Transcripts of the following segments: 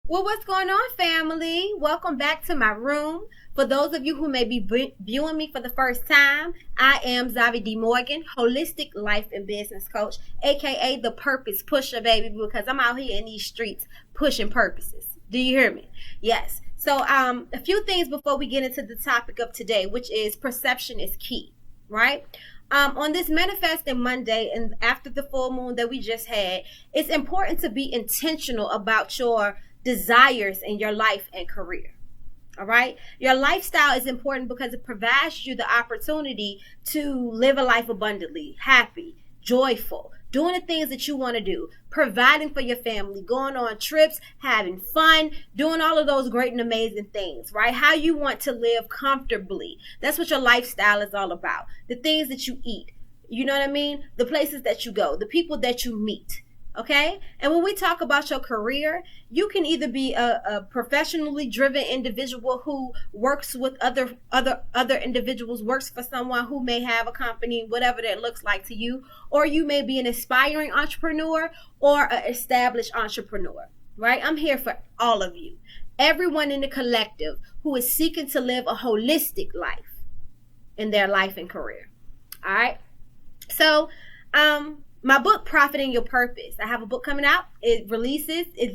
Well, what's going on, family? Welcome back to my room. For those of you who may be viewing me for the first time, I am Zavi D. Morgan, holistic life and business coach, aka the purpose pusher, baby, because I'm out here in these streets pushing purposes. Do you hear me? Yes. So, a few things before we get into the topic of today, which is perception is key, right? On this manifesting Monday and after the full moon that we just had, it's important to be intentional about your desires in your life and career. All right. Your lifestyle is important because it provides you the opportunity to live a life abundantly, happy, joyful, doing the things that you want to do, providing for your family, going on trips, having fun, doing all of those great and amazing things, right? How you want to live comfortably. That's what your lifestyle is all about. The things that you eat, you know what I mean? The places that you go, the people that you meet. Okay. And when we talk about your career, you can either be a professionally driven individual who works with other individuals, works for someone who may have a company, whatever that looks like to you, or you may be an aspiring entrepreneur or an established entrepreneur, right? I'm here for all of you. Everyone in the collective who is seeking to live a holistic life in their life and career. All right. So, my book, Profiting Your Purpose. I have a book coming out. It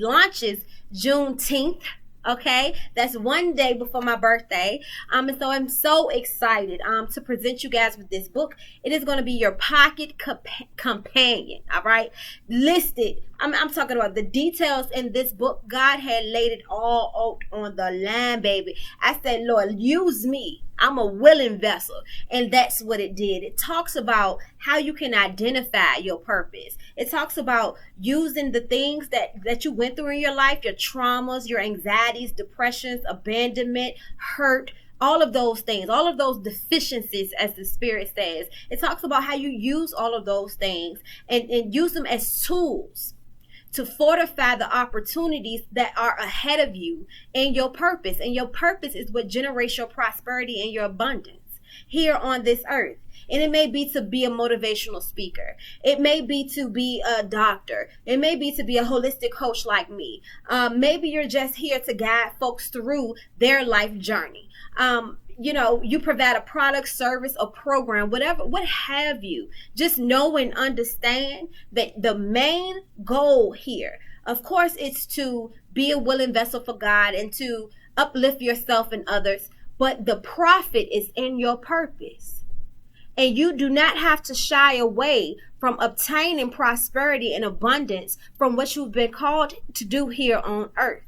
launches Juneteenth. Okay, that's one day before my birthday. And so I'm so excited to present you guys with this book. It is going to be your pocket companion. All right, listed. I'm talking about the details in this book. God had laid it all out on the line, baby. I said, Lord, use me. I'm a willing vessel. And that's what it did. It talks about how you can identify your purpose. It talks about using the things that you went through in your life, your traumas, your anxieties, depressions, abandonment, hurt, all of those things, all of those deficiencies, as the Spirit says. It talks about how you use all of those things and use them as tools to fortify the opportunities that are ahead of you in your purpose. And your purpose is what generates your prosperity and your abundance here on this earth. And it may be to be a motivational speaker. It may be to be a doctor. It may be to be a holistic coach like me. Maybe you're just here to guide folks through their life journey. You provide a product, service, a program, whatever, what have you. Just know and understand that the main goal here, of course, it's to be a willing vessel for God and to uplift yourself and others. But the profit is in your purpose. And you do not have to shy away from obtaining prosperity and abundance from what you've been called to do here on earth.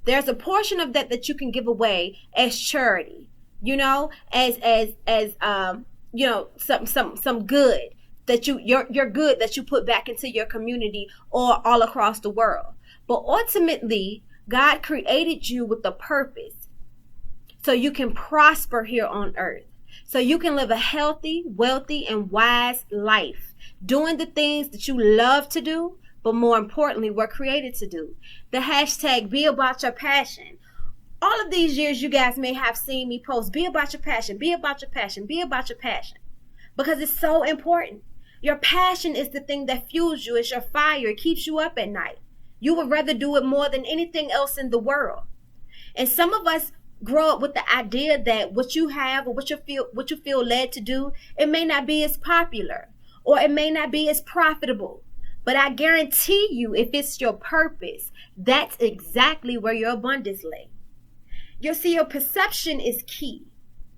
There's a portion of that you can give away as charity, as some good that your good that you put back into your community or all across the world. But ultimately, God created you with a purpose so you can prosper here on earth. So you can live a healthy, wealthy, and wise life, doing the things that you love to do, but more importantly, were created to do. The hashtag be about your passion. All of these years, you guys may have seen me post, be about your passion, be about your passion, be about your passion. Because it's so important. Your passion is the thing that fuels you. It's your fire. It keeps you up at night. You would rather do it more than anything else in the world. And some of us grow up with the idea that what you have or what you feel led to do, it may not be as popular or it may not be as profitable. But I guarantee you, if it's your purpose, that's exactly where your abundance lay. You see, your perception is key,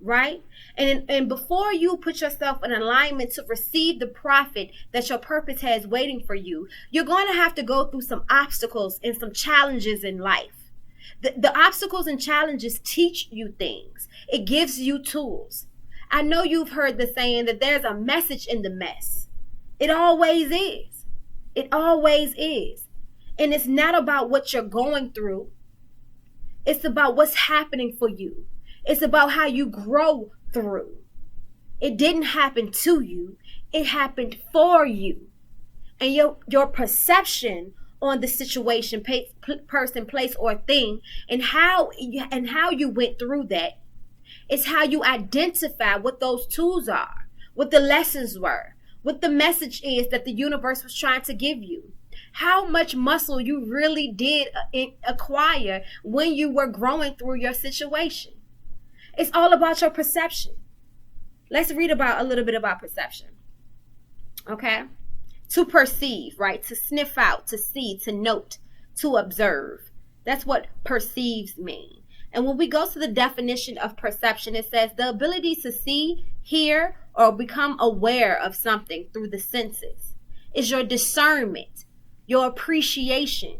right? And before you put yourself in alignment to receive the profit that your purpose has waiting for you, you're going to have to go through some obstacles and some challenges in life. The obstacles and challenges teach you things. It gives you tools. I know you've heard the saying that there's a message in the mess. It always is. It always is. And it's not about what you're going through. It's about what's happening for you. It's about how you grow through. It didn't happen to you. It happened for you. And your perception on the situation, person, place, or thing, and how you went through that, is how you identify what those tools are, what the lessons were, what the message is that the universe was trying to give you. how much muscle you really did acquire when you were growing through your situation. It's all about your perception. Let's read about a little bit about perception. Okay? To perceive, right? To sniff out, to see, to note, to observe. That's what perceives mean. And when we go to the definition of perception, it says the ability to see, hear, or become aware of something through the senses. Is your discernment, your appreciation,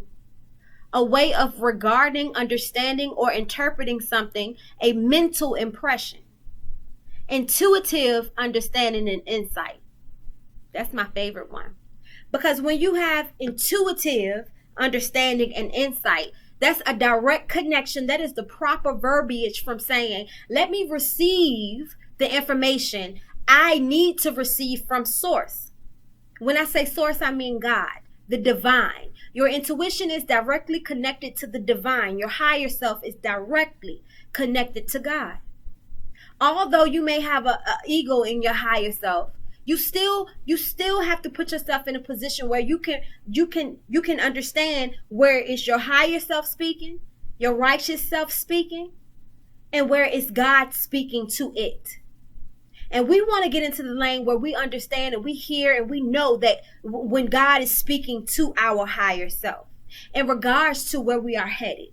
a way of regarding, understanding, or interpreting something, a mental impression. Intuitive understanding and insight. That's my favorite one. Because when you have intuitive understanding and insight, that's a direct connection. That is the proper verbiage from saying, let me receive the information I need to receive from source. When I say source, I mean God, the divine. Your intuition is directly connected to the divine. Your higher self is directly connected to God. Although you may have an ego in your higher self, you still have to put yourself in a position where you can understand where is your higher self speaking, your righteous self speaking, and where is God speaking to it. And we want to get into the lane where we understand and we hear and we know that when God is speaking to our higher self in regards to where we are headed,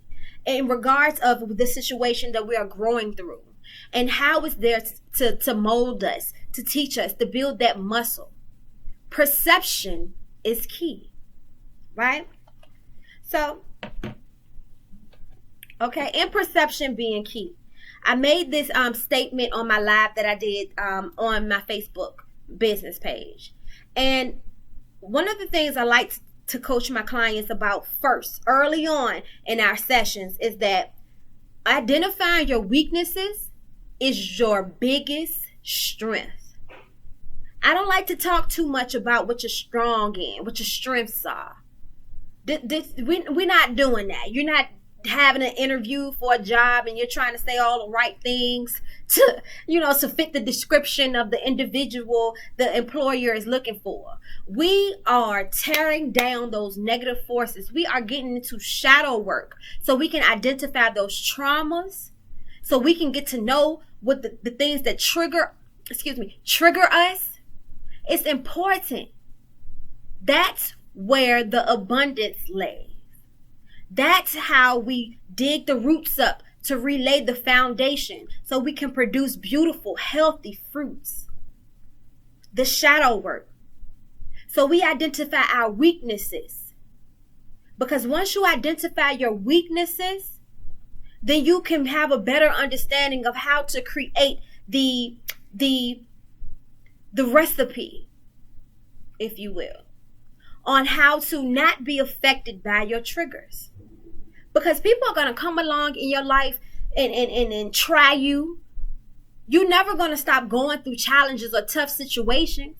in regards of the situation that we are growing through, and how it's there to mold us, to teach us, to build that muscle. Perception is key, right? So, okay, and perception being key. I made this statement on my live that I did on my Facebook business page. And one of the things I like to coach my clients about first, early on in our sessions, is that identifying your weaknesses is your biggest strength. I don't like to talk too much about what you're strong in, what your strengths are. We're not doing that. You're not having an interview for a job and you're trying to say all the right things to fit the description of the individual the employer is looking for. We are tearing down those negative forces. We are getting into shadow work so we can identify those traumas, so we can get to know what the things that trigger us. It's important. That's where the abundance lays. That's how we dig the roots up to relay the foundation so we can produce beautiful, healthy fruits. The shadow work. So we identify our weaknesses. Because once you identify your weaknesses, then you can have a better understanding of how to create the recipe, if you will, on how to not be affected by your triggers. Because people are going to come along in your life and try you. You're never going to stop going through challenges or tough situations.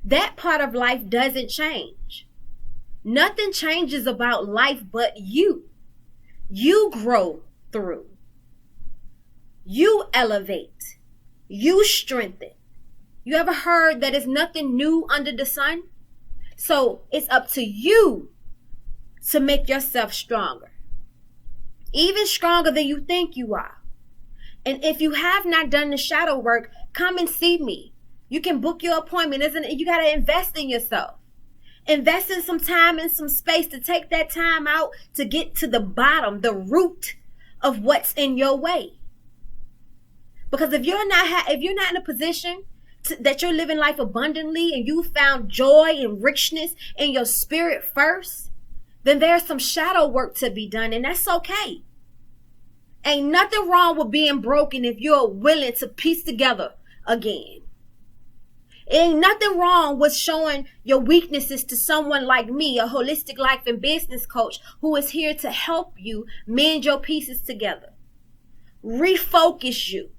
That part of life doesn't change. Nothing changes about life but you. You grow through. You elevate. You strengthen. You ever heard that it's nothing new under the sun? So it's up to you to make yourself stronger. Even stronger than you think you are. And if you have not done the shadow work, come and see me. You can book your appointment. You got to invest in yourself. Invest in some time and some space to take that time out to get to the bottom, the root of what's in your way. Because if you're not in a position that you're living life abundantly and you found joy and richness in your spirit first, then there's some shadow work to be done, and that's okay. Ain't nothing wrong with being broken if you're willing to piece together again. Ain't nothing wrong with showing your weaknesses to someone like me, a holistic life and business coach who is here to help you mend your pieces together, refocus you,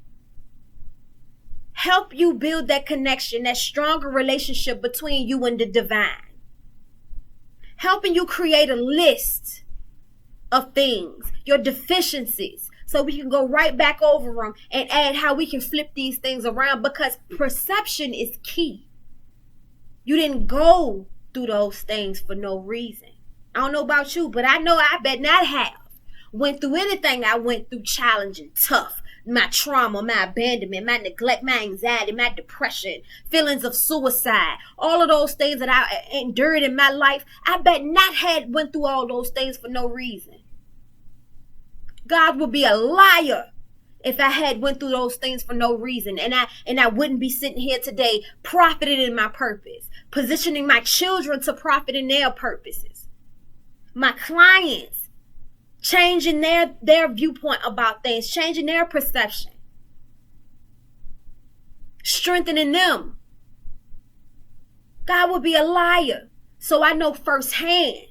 help you build that connection, that stronger relationship between you and the divine. Helping you create a list of things, your deficiencies, so we can go right back over them and add how we can flip these things around, because perception is key. You didn't go through those things for no reason. I don't know about you, but I know I bet not have went through anything I went through challenging, tough. My trauma, my abandonment, my neglect, my anxiety, my depression, feelings of suicide, all of those things that I endured in my life, I bet not had went through all those things for no reason. God would be a liar if I had went through those things for no reason, and I wouldn't be sitting here today profiting in my purpose, positioning my children to profit in their purposes, my clients changing their viewpoint about things, changing their perception, strengthening them. God would be a liar. So I know firsthand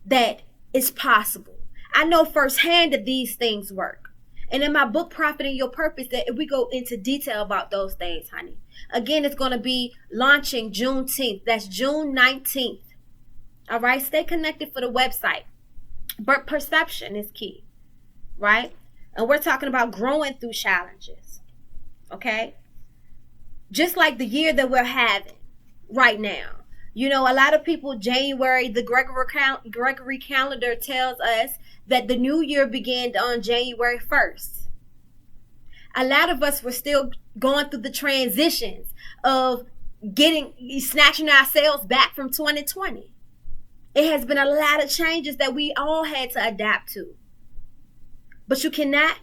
that it's possible. I know firsthand that these things work. And in my book, Profit in Your Purpose, that we go into detail about those things, honey. Again, it's going to be launching Juneteenth. That's June 19th. All right, stay connected for the website. But perception is key, right? And we're talking about growing through challenges, okay? Just like the year that we're having right now. You know, a lot of people, January, the Gregory calendar tells us that the new year began on January 1st. A lot of us were still going through the transitions of snatching ourselves back from 2020. It has been a lot of changes that we all had to adapt to. But you cannot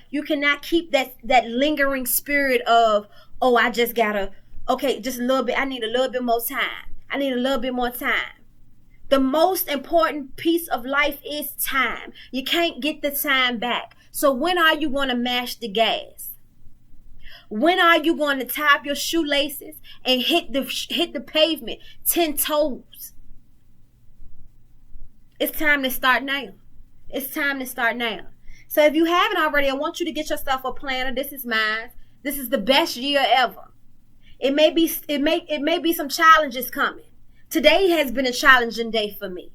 you cannot keep that lingering spirit of, oh, I just gotta, okay, just a little bit. I need a little bit more time. I need a little bit more time. The most important piece of life is time. You can't get the time back. So when are you going to mash the gas? When are you going to tie up your shoelaces and hit the pavement 10 toes? It's time to start now. It's time to start now. So if you haven't already, I want you to get yourself a planner. This is mine. This is the best year ever. It may be some challenges coming. Today has been a challenging day for me.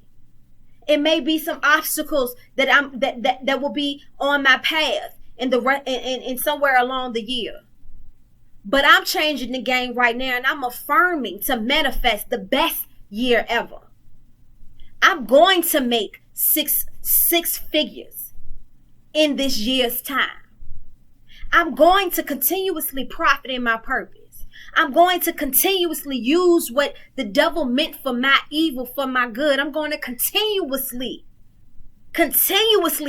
It may be some obstacles that will be on my path in somewhere along the year. But I'm changing the game right now, and I'm affirming to manifest the best year ever. I'm going to make six figures in this year's time. I'm going to continuously profit in my purpose. I'm going to continuously use what the devil meant for my evil for my good. I'm going to continuously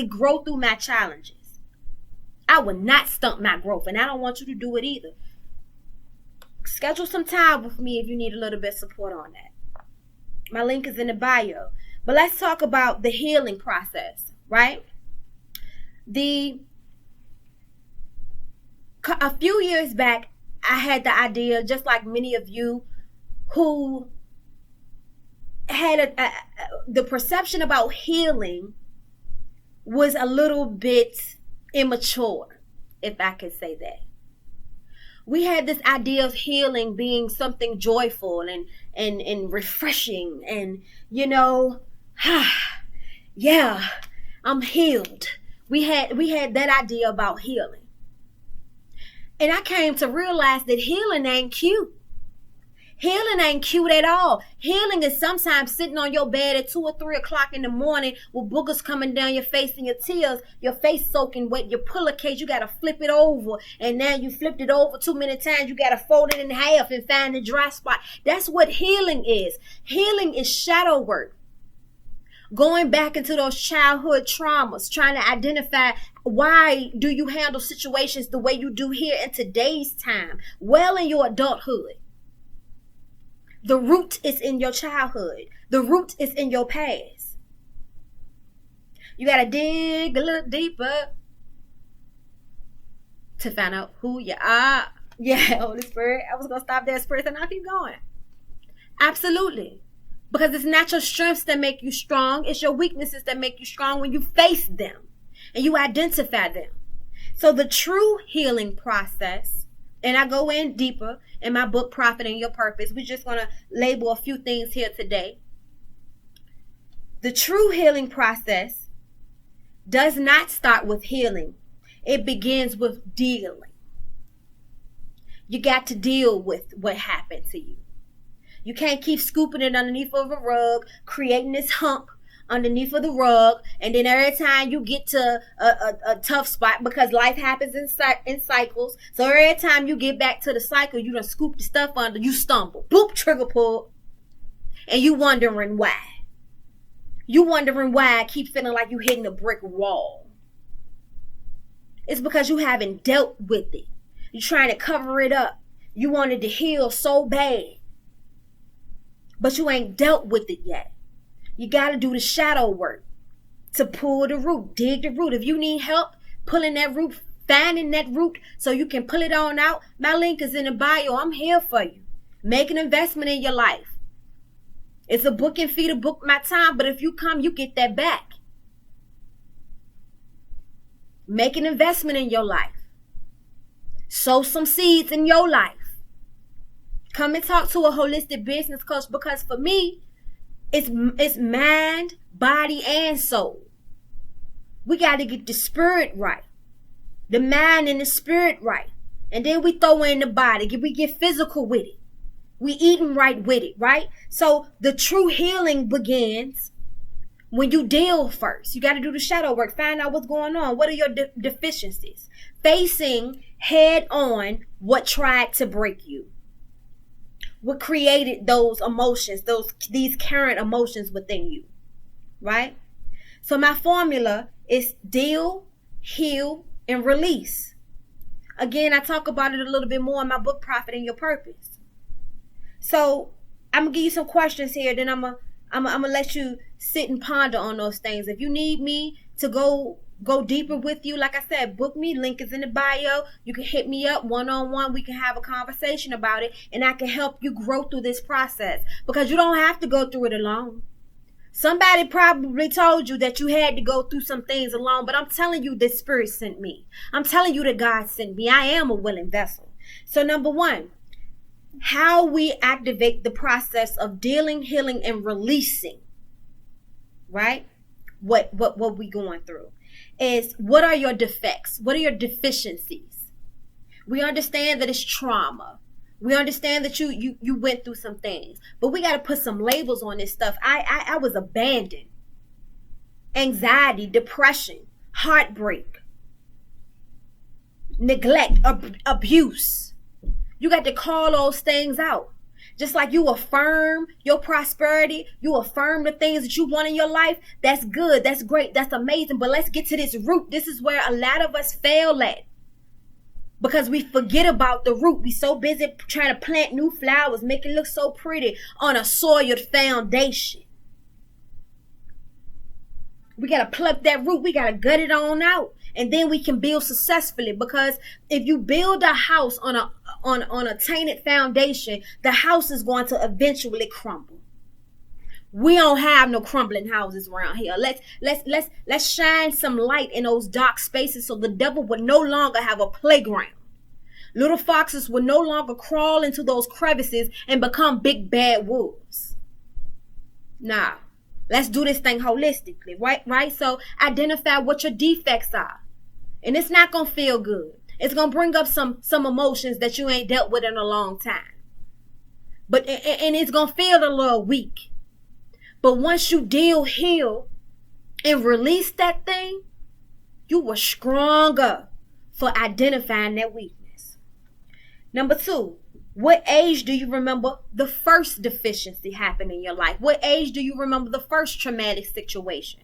grow through my challenges. I will not stunt my growth, and I don't want you to do it either. Schedule some time with me if you need a little bit of support on that. My link is in the bio. But let's talk about the healing process, right? A few years back, I had the idea, just like many of you who had the perception about healing was a little bit immature, if I could say that. We had this idea of healing being something joyful and refreshing, and yeah, I'm healed. We had that idea about healing. And I came to realize that healing ain't cute. Healing ain't cute at all. Healing is sometimes sitting on your bed at 2 or 3 o'clock in the morning with boogers coming down your face and your tears, your face soaking wet, your pillowcase, you got to flip it over. And now you flipped it over too many times. You got to fold it in half and find the dry spot. That's what healing is. Healing is shadow work. Going back into those childhood traumas, trying to identify why do you handle situations the way you do here in today's time, well in your adulthood. The root is in your childhood. The root is in your past. You got to dig a little deeper to find out who you are. Yeah, Holy Spirit. I was going to stop there, Spirit, and I'll keep going. Absolutely. Because it's not your strengths that make you strong. It's your weaknesses that make you strong when you face them and you identify them. So the true healing process, and I go in deeper in my book, Profit in Your Purpose. We're just going to label a few things here today. The true healing process does not start with healing. It begins with dealing. You got to deal with what happened to you. You can't keep scooping it underneath of a rug, creating this hump underneath of the rug, and then every time you get to a tough spot, because life happens in cycles, so every time you get back to the cycle, you done scoop the stuff under, you stumble, boop, trigger pull, and you wondering why. You wondering why I keep feeling like you hitting a brick wall. It's because you haven't dealt with it. You're trying to cover it up. You wanted to heal so bad, but you ain't dealt with it yet. You got to do the shadow work to pull the root, dig the root. If you need help pulling that root, finding that root so you can pull it on out, my link is in the bio. I'm here for you. Make an investment in your life. It's a booking fee to book my time, but if you come, you get that back. Make an investment in your life. Sow some seeds in your life. Come and talk to a holistic business coach, because for me, it's mind, body, and soul. We got to get the spirit right, the mind and the spirit right, and then we throw in the body. We get physical with it. We eating right with it, right? So the true healing begins when you deal first. You got to do the shadow work. Find out what's going on. What are your deficiencies? Facing head on what tried to break you. What created those emotions, these current emotions within you, right? So my formula is deal, heal, and release. Again, I talk about it a little bit more in my book, Profit and Your Purpose. So I'm gonna give you some questions here, then I'm gonna let you sit and ponder on those things. If you need me to go deeper with you, like I said, book me. Link is in the bio. You can hit me up one-on-one. We can have a conversation about it, and I can help you grow through this process, because you don't have to go through it alone. Somebody probably told you that you had to go through some things alone, but I'm telling you that Spirit sent me. I'm telling you that God sent me. I am a willing vessel. So number one, how we activate the process of dealing, healing, and releasing, right? What we going through is, what are your defects? What are your deficiencies? We understand that it's trauma. We understand that you went through some things, but we got to put some labels on this stuff. I was abandoned. Anxiety, depression, heartbreak, neglect, abuse. You got to call those things out. Just like you affirm your prosperity, you affirm the things that you want in your life. That's good. That's great. That's amazing. But let's get to this root. This is where a lot of us fail at, because we forget about the root. We so busy trying to plant new flowers, make it look so pretty on a soiled foundation. We got to pluck that root. We got to gut it on out, and then we can build successfully. Because if you build a house on a tainted foundation, the house is going to eventually crumble. We don't have no crumbling houses around here. Let's shine some light in those dark spaces, so the devil will no longer have a playground. Little foxes will no longer crawl into those crevices and become big bad wolves. Nah, let's do this thing holistically, right? So identify what your defects are. And it's not going to feel good. It's going to bring up some emotions that you ain't dealt with in a long time. And it's going to feel a little weak. But once you deal, heal, and release that thing, you were stronger for identifying that weakness. Number two, what age do you remember the first deficiency happened in your life? What age do you remember the first traumatic situation?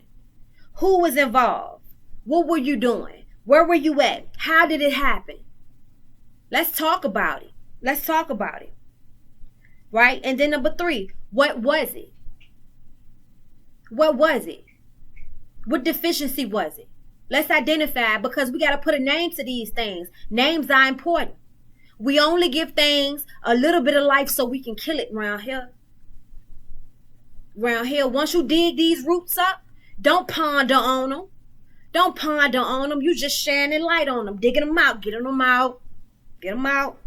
Who was involved? What were you doing? Where were you at? How did it happen? Let's talk about it. Let's talk about it. Right? And then number three, what was it? What was it? What deficiency was it? Let's identify, because we got to put a name to these things. Names are important. We only give things a little bit of life so we can kill it around here. Around here, once you dig these roots up, don't ponder on them. Don't ponder on them. You just shining light on them, digging them out, getting them out, get them out.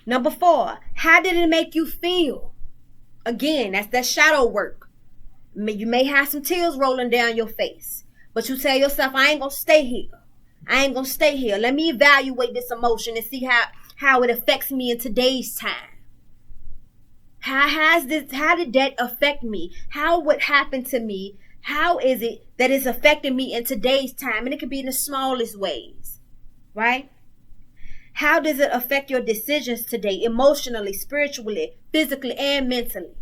Number four, how did it make you feel? Again, that's that shadow work. You may have some tears rolling down your face, but you tell yourself, I ain't going to stay here. I ain't going to stay here. Let me evaluate this emotion and see how it affects me in today's time. How did that affect me? How what happened to me? How is it that it's affecting me in today's time? And it can be in the smallest ways, right? How does it affect your decisions today, emotionally, spiritually, physically, and mentally?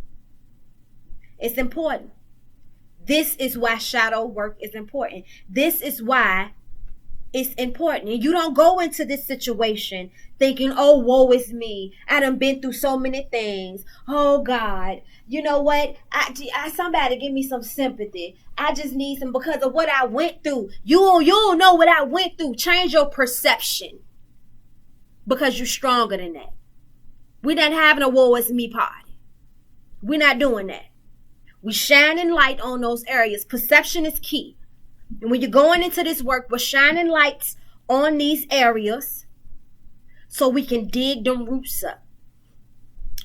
It's important. This is why shadow work is important. This is why it's important. And you don't go into this situation thinking, oh, woe is me. I done been through so many things. Oh, God. You know what? Somebody give me some sympathy. I just need some because of what I went through. You don't know what I went through. Change your perception because you're stronger than that. We're not having a woe is me party. We're not doing that. We shining light on those areas. Perception is key. And when you're going into this work, we're shining lights on these areas so we can dig them roots up.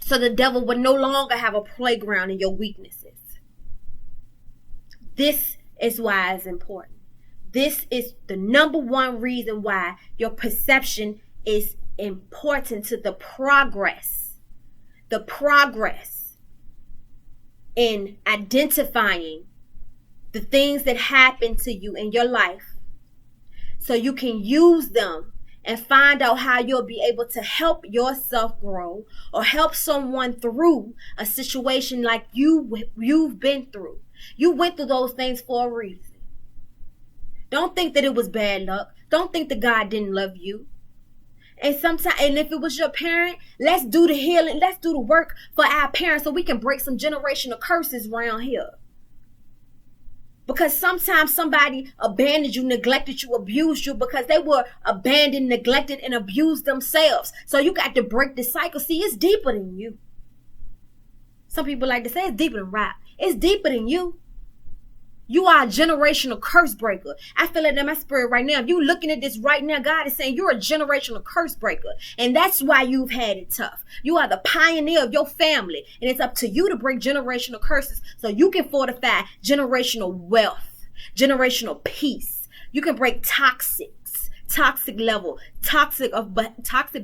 So the devil will no longer have a playground in your weaknesses. This is why it's important. This is the number one reason why your perception is important to the progress. The progress in identifying the things that happen to you in your life so you can use them and find out how you'll be able to help yourself grow or help someone through a situation like you've been through. You went through those things for a reason. Don't think that it was bad luck. Don't think that God didn't love you. And if it was your parent, let's do the healing. Let's do the work for our parents so we can break some generational curses around here. Because sometimes somebody abandoned you, neglected you, abused you because they were abandoned, neglected, and abused themselves. So you got to break the cycle. See, it's deeper than you. Some people like to say it's deeper than rap. It's deeper than you. You are a generational curse breaker. I feel it in my spirit right now. If you're looking at this right now, God is saying you're a generational curse breaker. And that's why you've had it tough. You are the pioneer of your family. And it's up to you to break generational curses so you can fortify generational wealth, generational peace. You can break toxic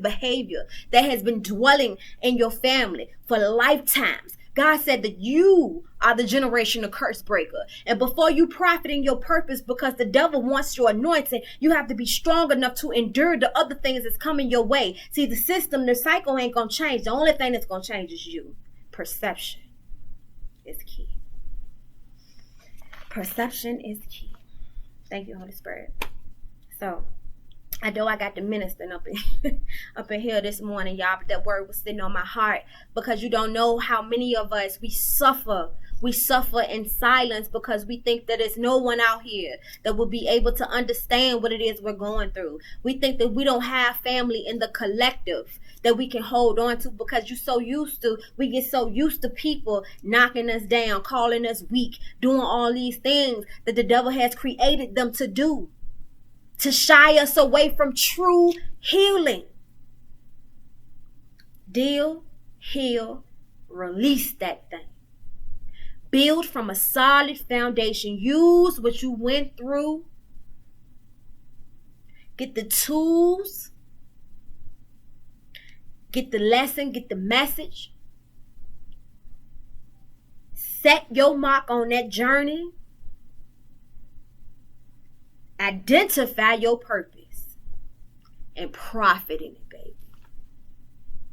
behavior that has been dwelling in your family for lifetimes. God said that you are the generational curse breaker. And before you profit in your purpose, because the devil wants your anointing, you have to be strong enough to endure the other things that's coming your way. See, the system, the cycle ain't going to change. The only thing that's going to change is you. Perception is key. Perception is key. Thank you, Holy Spirit. So, I know I got the ministering up in here this morning, y'all, but that word was sitting on my heart because you don't know how many of us, we suffer in silence because we think that there's no one out here that will be able to understand what it is we're going through. We think that we don't have family in the collective that we can hold on to because we get so used to people knocking us down, calling us weak, doing all these things that the devil has created them to do, to shy us away from true healing. Deal, heal, release that thing. Build from a solid foundation. Use what you went through. Get the tools. Get the lesson. Get the message. Set your mark on that journey. Identify your purpose and profit in it, baby.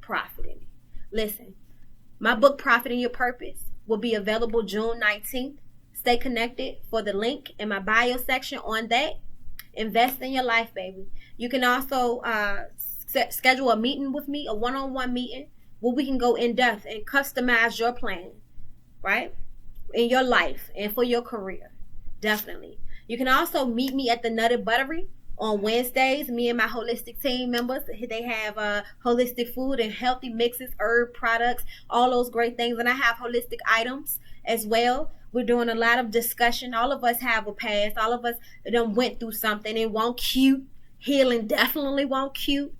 Profit in it. Listen, my book, Profiting Your Purpose, will be available June 19th. Stay connected for the link in my bio section on that. Invest in your life, baby. You can also schedule a meeting with me, a one-on-one meeting, where we can go in depth and customize your plan, right? In your life and for your career. Definitely. You can also meet me at the Nutty Buttery on Wednesdays. Me and my holistic team members, they have holistic food and healthy mixes, herb products, all those great things. And I have holistic items as well. We're doing a lot of discussion. All of us have a past. All of us done went through something. It won't cute. Healing definitely won't cute.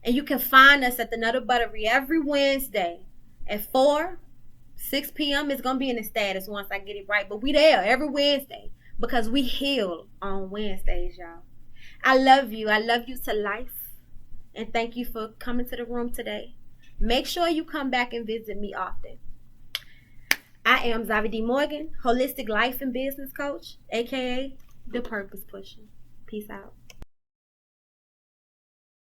And you can find us at the Nutty Buttery every Wednesday at 6 p.m. It's going to be in the status once I get it right. But we there every Wednesday. Because we heal on Wednesdays, y'all. I love you. I love you to life. And thank you for coming to the room today. Make sure you come back and visit me often. I am Zavi D. Morgan, holistic life and business coach, aka the Purpose Pusher. Peace out.